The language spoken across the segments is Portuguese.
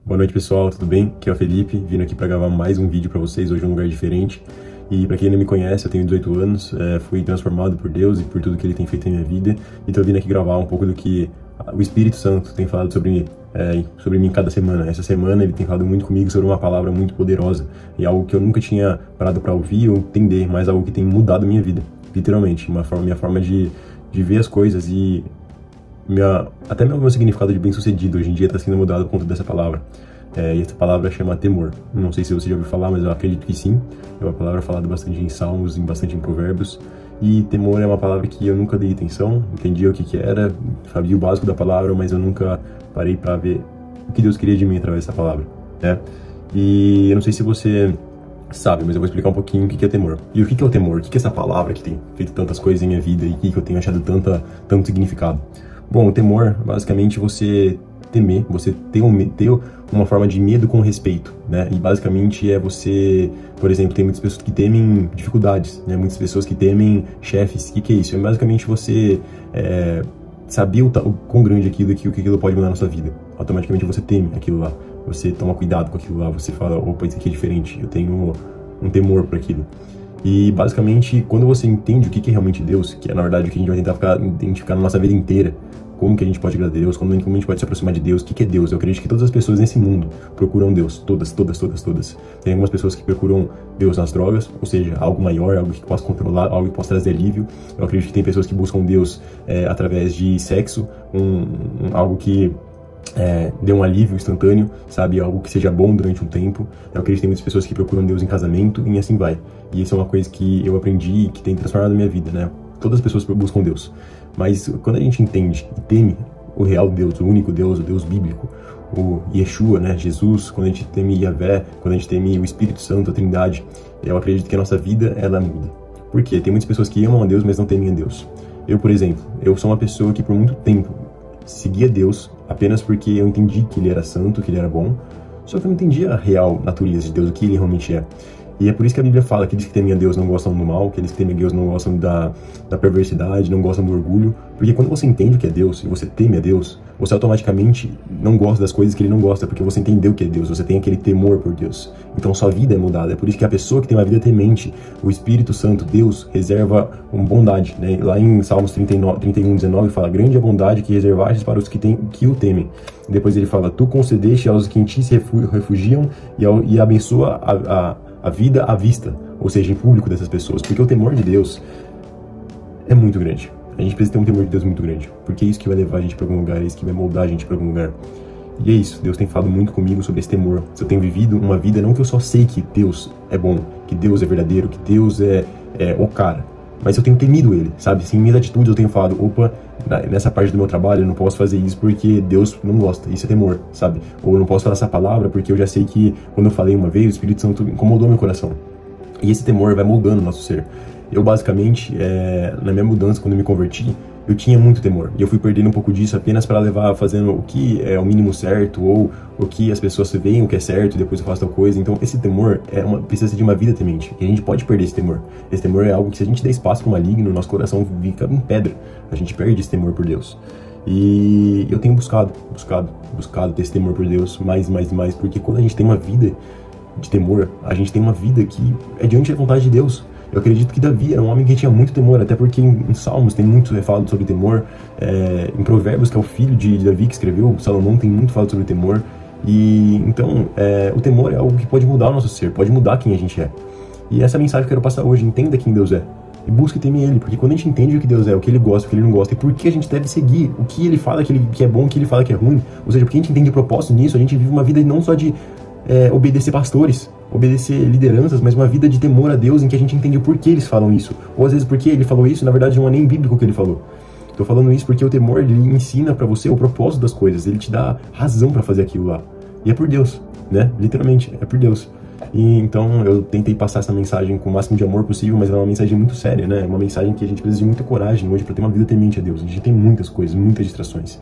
Boa noite, pessoal, tudo bem? Aqui é o Felipe, vindo aqui para gravar mais um vídeo para vocês, hoje em um lugar diferente. E para quem não me conhece, eu tenho 18 anos, fui transformado por Deus e por tudo que Ele tem feito em minha vida. E tô vindo aqui gravar um pouco do que o Espírito Santo tem falado sobre mim cada semana. Essa semana Ele tem falado muito comigo sobre uma palavra muito poderosa. E algo que eu nunca tinha parado para ouvir ou entender, mas algo que tem mudado a minha vida, literalmente. Minha forma de ver as coisas e até meu significado de bem-sucedido hoje em dia está sendo mudado por conta dessa palavra. E essa palavra chama temor. Não sei se você já ouviu falar, mas eu acredito que sim. É uma palavra falada bastante em Salmos, bastante em Provérbios. E temor é uma palavra que eu nunca dei atenção, entendia o que era, sabia o básico da palavra, mas eu nunca parei para ver o que Deus queria de mim através dessa palavra, né? E eu não sei se você sabe, mas eu vou explicar um pouquinho o que é temor. E o que é o temor? O que é essa palavra que tem feito tantas coisas em minha vida e que eu tenho achado tanto significado? Bom, o temor, basicamente, você temer, você ter uma forma de medo com respeito, né? E basicamente é você, por exemplo, tem muitas pessoas que temem dificuldades, né? Muitas pessoas que temem chefes. O que é isso? É basicamente você saber o quão grande aquilo, o que aquilo pode mudar na sua vida. Automaticamente você teme aquilo lá, você toma cuidado com aquilo lá, você fala, opa, isso aqui é diferente, eu tenho um temor por aquilo. E basicamente, quando você entende o que é realmente Deus, que é na verdade o que a gente vai tentar identificar na nossa vida inteira, como que a gente pode agradar a Deus, como a gente pode se aproximar de Deus, o que é Deus? Eu acredito que todas as pessoas nesse mundo procuram Deus, todas. Tem algumas pessoas que procuram Deus nas drogas, ou seja, algo maior, algo que possa controlar, algo que possa trazer alívio. Eu acredito que tem pessoas que buscam Deus através de sexo, algo que dê um alívio instantâneo, sabe, algo que seja bom durante um tempo. Eu acredito que tem muitas pessoas que procuram Deus em casamento e assim vai. E isso é uma coisa que eu aprendi e que tem transformado a minha vida, né? Todas as pessoas buscam Deus. Mas quando a gente entende e teme o real Deus, o único Deus, o Deus bíblico, o Yeshua, né, Jesus, quando a gente teme Yahvé, quando a gente teme o Espírito Santo, a Trindade, eu acredito que a nossa vida, ela muda. Por quê? Tem muitas pessoas que amam a Deus, mas não temem a Deus. Eu, por exemplo, eu sou uma pessoa que por muito tempo seguia Deus apenas porque eu entendi que Ele era santo, que Ele era bom, só que eu não entendia a real natureza de Deus, o que Ele realmente é. E é por isso que a Bíblia fala que aqueles que temem a Deus não gostam do mal, que aqueles que temem a Deus não gostam da perversidade, não gostam do orgulho. Porque quando você entende o que é Deus e você teme a Deus, você automaticamente não gosta das coisas que Ele não gosta, porque você entendeu o que é Deus, você tem aquele temor por Deus. Então sua vida é mudada. É por isso que a pessoa que tem uma vida temente, o Espírito Santo, Deus, reserva uma bondade, né? Lá em Salmos 31:19 fala, grande é a bondade que reservaste para os que o temem. E depois ele fala, tu concedeste aos que em ti se refugiam e abençoa a vida à vista, ou seja, em público dessas pessoas, porque o temor de Deus é muito grande. A gente precisa ter um temor de Deus muito grande, porque é isso que vai levar a gente para algum lugar, é isso que vai moldar a gente para algum lugar. E é isso, Deus tem falado muito comigo sobre esse temor. Se eu tenho vivido uma vida, não que eu só sei que Deus é bom, que Deus é verdadeiro, que Deus é o cara, mas eu tenho temido Ele, sabe? Assim, em minhas atitudes eu tenho falado, opa, nessa parte do meu trabalho eu não posso fazer isso porque Deus não gosta, isso é temor, sabe? Ou eu não posso falar essa palavra porque eu já sei que quando eu falei uma vez, o Espírito Santo incomodou meu coração. E esse temor vai moldando o nosso ser. Eu basicamente, na minha mudança, quando eu me converti, eu tinha muito temor. E eu fui perdendo um pouco disso apenas para levar fazendo o que é o mínimo certo, ou o que as pessoas veem o que é certo e depois eu faço tal coisa. Então esse temor precisa ser de uma vida temente. E a gente pode perder esse temor. Esse temor é algo que se a gente der espaço para o maligno, nosso coração fica em pedra. A gente perde esse temor por Deus. E eu tenho buscado ter esse temor por Deus mais, porque quando a gente tem uma vida de temor, a gente tem uma vida que é diante da vontade de Deus. Eu acredito que Davi era um homem que tinha muito temor, até porque em Salmos tem muito falado sobre temor, em Provérbios, que é o filho de Davi que escreveu, Salomão tem muito falado sobre temor, e então o temor é algo que pode mudar o nosso ser, pode mudar quem a gente é. E essa mensagem que eu quero passar hoje, entenda quem Deus é, e busque temer Ele, porque quando a gente entende o que Deus é, o que Ele gosta, o que Ele não gosta, e por que a gente deve seguir, o que Ele fala que é bom, o que Ele fala que é ruim, ou seja, porque a gente entende o propósito nisso, a gente vive uma vida não só de obedecer pastores, obedecer lideranças, mas uma vida de temor a Deus em que a gente entende o porquê eles falam isso. Ou às vezes porque ele falou isso, na verdade não é nem bíblico o que ele falou. Tô falando isso porque o temor, ele ensina pra você o propósito das coisas, ele te dá razão pra fazer aquilo lá. E é por Deus, né? Literalmente, é por Deus. E então eu tentei passar essa mensagem com o máximo de amor possível, mas é uma mensagem muito séria, né? É uma mensagem que a gente precisa de muita coragem hoje pra ter uma vida temente a Deus. A gente tem muitas coisas, muitas distrações.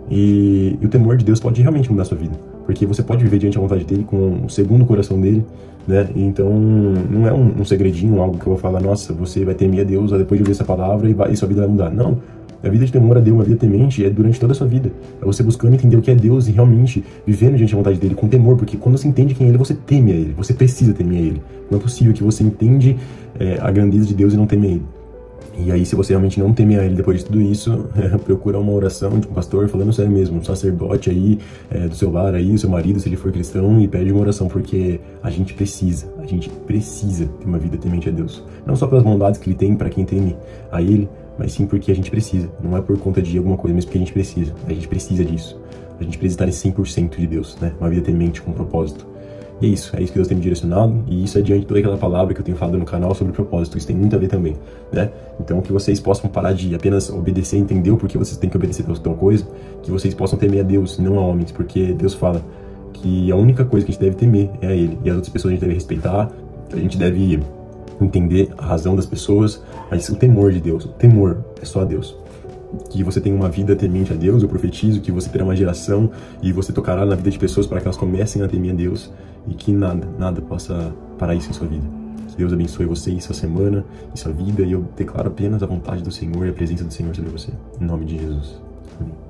E o temor de Deus pode realmente mudar a sua vida, porque você pode viver diante da vontade dele com o segundo coração dele, né? Então não é um segredinho, algo que eu vou falar, nossa, você vai temer a Deus depois de ouvir essa palavra e sua vida vai mudar. Não, A vida de temor a Deus, uma vida temente, é durante toda a sua vida. É você buscando entender o que é Deus e realmente vivendo diante da vontade dele com temor, porque quando você entende quem é ele, você teme a ele, você precisa temer a ele. Não é possível que você entende a grandeza de Deus e não teme a ele. E aí, se você realmente não teme a ele depois de tudo isso, procura uma oração de um pastor, falando sério mesmo, um sacerdote aí, do seu lar aí, o seu marido, se ele for cristão, e pede uma oração, porque a gente precisa ter uma vida temente a Deus. Não só pelas bondades que ele tem para quem teme a ele, mas sim porque a gente precisa. Não é por conta de alguma coisa, mas porque a gente precisa disso. A gente precisa estar em 100% de Deus, né? Uma vida temente com propósito. E é isso que Deus tem me direcionado, e isso é diante de toda aquela palavra que eu tenho falado no canal sobre propósito, isso tem muito a ver também, né? Então que vocês possam parar de apenas obedecer, entender o porquê vocês têm que obedecer tal coisa, que vocês possam temer a Deus, não a homens, porque Deus fala que a única coisa que a gente deve temer é a Ele, e as outras pessoas a gente deve respeitar, a gente deve entender a razão das pessoas, mas o temor de Deus, o temor é só a Deus. Que você tenha uma vida temente a Deus, eu profetizo que você terá uma geração e você tocará na vida de pessoas para que elas comecem a temer a Deus e que nada possa parar isso em sua vida. Que Deus abençoe você em sua semana, em sua vida, e eu declaro apenas a vontade do Senhor e a presença do Senhor sobre você. Em nome de Jesus. Amém.